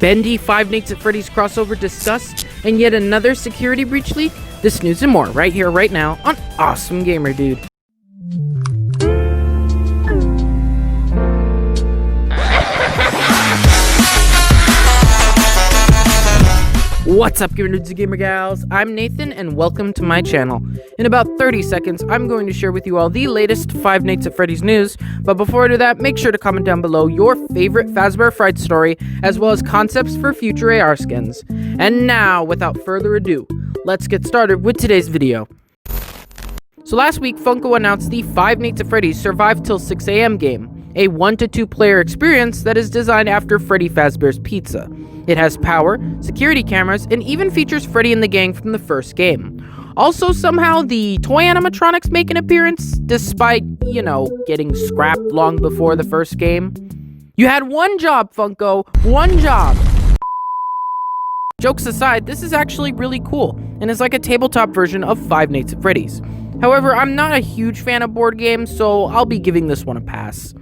Bendy Five Nights at Freddy's crossover discussed, and yet another security breach leak? This news and more right here, right now on Awesome Gamer Dude. What's up, gamer dudes and gamer gals? I'm Nathan, and welcome to my channel. In about 30 seconds, I'm going to share with you all the latest Five Nights at Freddy's news, but before I do that, make sure to comment down below your favorite FNaF Fright story, as well as concepts for future AR skins. And now, without further ado, let's get started with today's video. So last week, Funko announced the Five Nights at Freddy's Survive Till 6 AM game, a 1 to 2 player experience that is designed after Freddy Fazbear's Pizza. It has power, security cameras, and even features Freddy and the gang from the first game. Also, somehow, the toy animatronics make an appearance, despite, getting scrapped long before the first game. You had one job, Funko, one job! Jokes aside, this is actually really cool, and is like a tabletop version of Five Nights at Freddy's. However, I'm not a huge fan of board games, so I'll be giving this one a pass.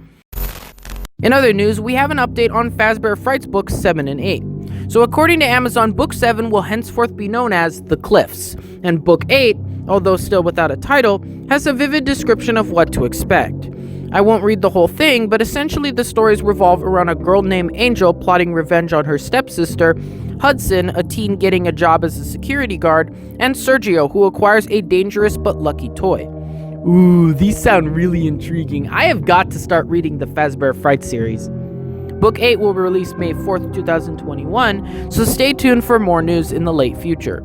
In other news, we have an update on FNaF Fright's Books 7 and 8. So according to Amazon, Book 7 will henceforth be known as The Cliffs, and Book 8, although still without a title, has a vivid description of what to expect. I won't read the whole thing, but essentially the stories revolve around a girl named Angel plotting revenge on her stepsister, Hudson, a teen getting a job as a security guard, and Sergio, who acquires a dangerous but lucky toy. Ooh, these sound really intriguing. I have got to start reading the FNaF Fright series. Book 8 will be released May 4th, 2021, so stay tuned for more news in the late future.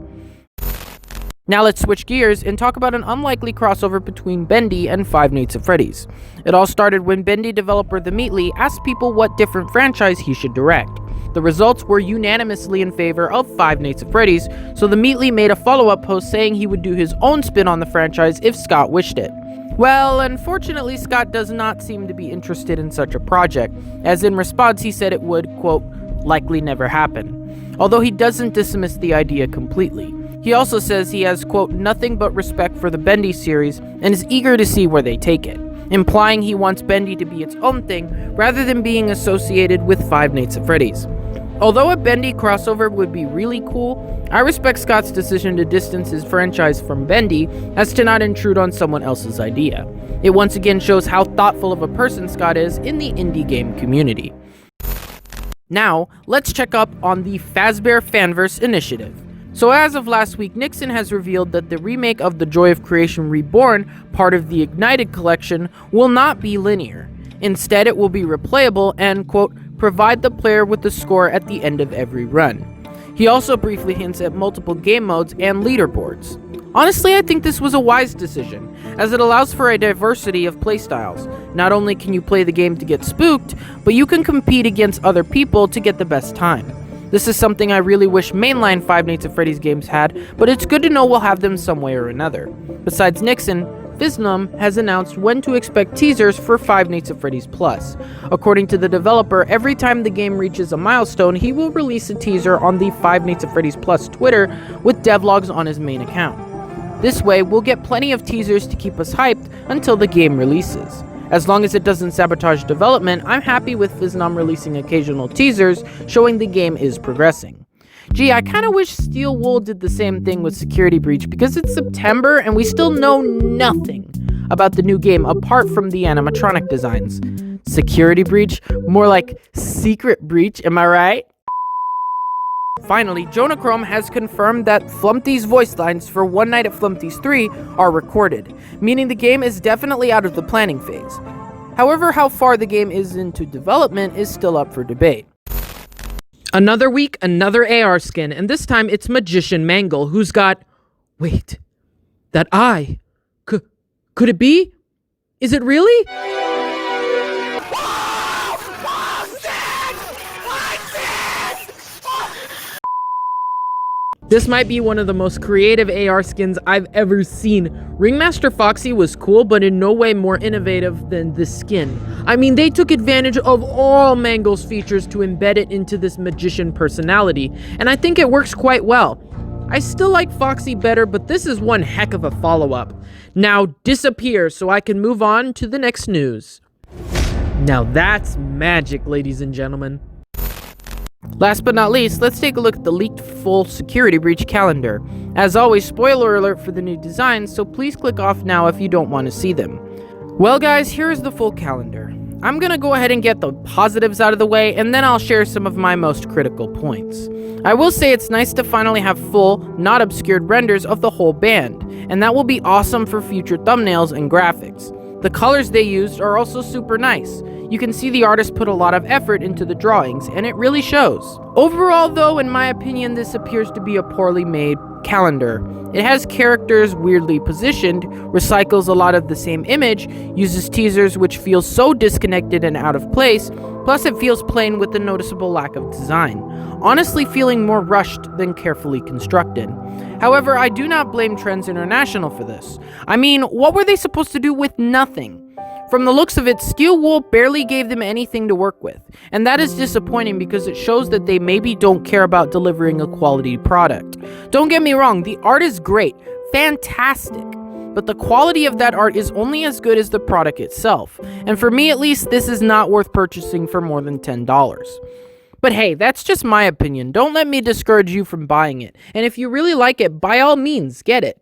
Now let's switch gears and talk about an unlikely crossover between Bendy and Five Nights at Freddy's. It all started when Bendy developer The Meatly asked people what different franchise he should direct. The results were unanimously in favor of Five Nights at Freddy's, so The Meatly made a follow-up post saying he would do his own spin on the franchise if Scott wished it. Well, unfortunately, Scott does not seem to be interested in such a project, as in response he said it would, quote, likely never happen. Although he doesn't dismiss the idea completely. He also says he has, quote, nothing but respect for the Bendy series and is eager to see where they take it, implying he wants Bendy to be its own thing rather than being associated with Five Nights at Freddy's. Although a Bendy crossover would be really cool, I respect Scott's decision to distance his franchise from Bendy as to not intrude on someone else's idea. It once again shows how thoughtful of a person Scott is in the indie game community. Now, let's check up on the FNaF Fanverse initiative. So as of last week, Nixon has revealed that the remake of The Joy of Creation Reborn, part of the Ignited collection, will not be linear. Instead, it will be replayable and, quote, provide the player with the score at the end of every run. He also briefly hints at multiple game modes and leaderboards. Honestly, I think this was a wise decision, as it allows for a diversity of playstyles. Not only can you play the game to get spooked, but you can compete against other people to get the best time. This is something I really wish mainline Five Nights at Freddy's games had, but it's good to know we'll have them some way or another. Besides Nixon, FNaF has announced when to expect teasers for Five Nights at Freddy's Plus. According to the developer, every time the game reaches a milestone, he will release a teaser on the Five Nights at Freddy's Plus Twitter with devlogs on his main account. This way, we'll get plenty of teasers to keep us hyped until the game releases. As long as it doesn't sabotage development, I'm happy with FNaF releasing occasional teasers showing the game is progressing. Gee, I kinda wish Steel Wool did the same thing with Security Breach because it's September and we still know nothing about the new game apart from the animatronic designs. Security Breach? More like Secret Breach, am I right? Finally, Jonah Chrome has confirmed that Flumpty's voice lines for One Night at Flumpty's 3 are recorded, meaning the game is definitely out of the planning phase. However, how far the game is into development is still up for debate. Another week, another AR skin, and this time it's Magician Mangle, who's got... Wait, that eye. Could it be? Is it really? This might be one of the most creative AR skins I've ever seen. Ringmaster Foxy was cool, but in no way more innovative than this skin. I mean, they took advantage of all Mangle's features to embed it into this magician personality, and I think it works quite well. I still like Foxy better, but this is one heck of a follow-up. Now disappear so I can move on to the next news. Now that's magic, ladies and gentlemen. Last but not least, let's take a look at the leaked full security breach calendar. As always, spoiler alert for the new designs, so please click off now if you don't want to see them. Well guys, here is the full calendar. I'm gonna go ahead and get the positives out of the way, and then I'll share some of my most critical points. I will say it's nice to finally have full, not obscured renders of the whole band, and that will be awesome for future thumbnails and graphics. The colors they used are also super nice. You can see the artist put a lot of effort into the drawings, and it really shows. Overall though, in my opinion, this appears to be a poorly made calendar. It has characters weirdly positioned, recycles a lot of the same image, uses teasers which feel so disconnected and out of place, plus it feels plain with a noticeable lack of design. Honestly feeling more rushed than carefully constructed. However, I do not blame Trends International for this. I mean, what were they supposed to do with nothing? From the looks of it, Steel Wool barely gave them anything to work with, and that is disappointing because it shows that they maybe don't care about delivering a quality product. Don't get me wrong, the art is great, fantastic, but the quality of that art is only as good as the product itself, and for me at least, this is not worth purchasing for more than $10. But hey, that's just my opinion. Don't let me discourage you from buying it, and if you really like it, by all means, get it.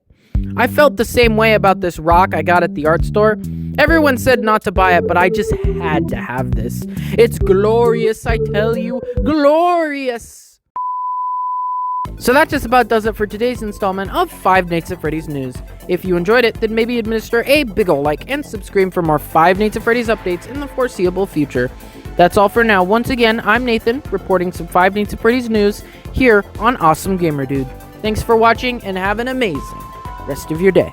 I felt the same way about this rock I got at the art store. Everyone said not to buy it, but I just had to have this. It's glorious, I tell you, glorious! So that just about does it for today's installment of Five Nights at Freddy's news. If you enjoyed it, then maybe administer a big ol' like and subscribe for more Five Nights at Freddy's updates in the foreseeable future. That's all for now. Once again, I'm Nathan, reporting some Five Nights at Freddy's news here on Awesome Gamer Dude. Thanks for watching and have an amazing rest of your day.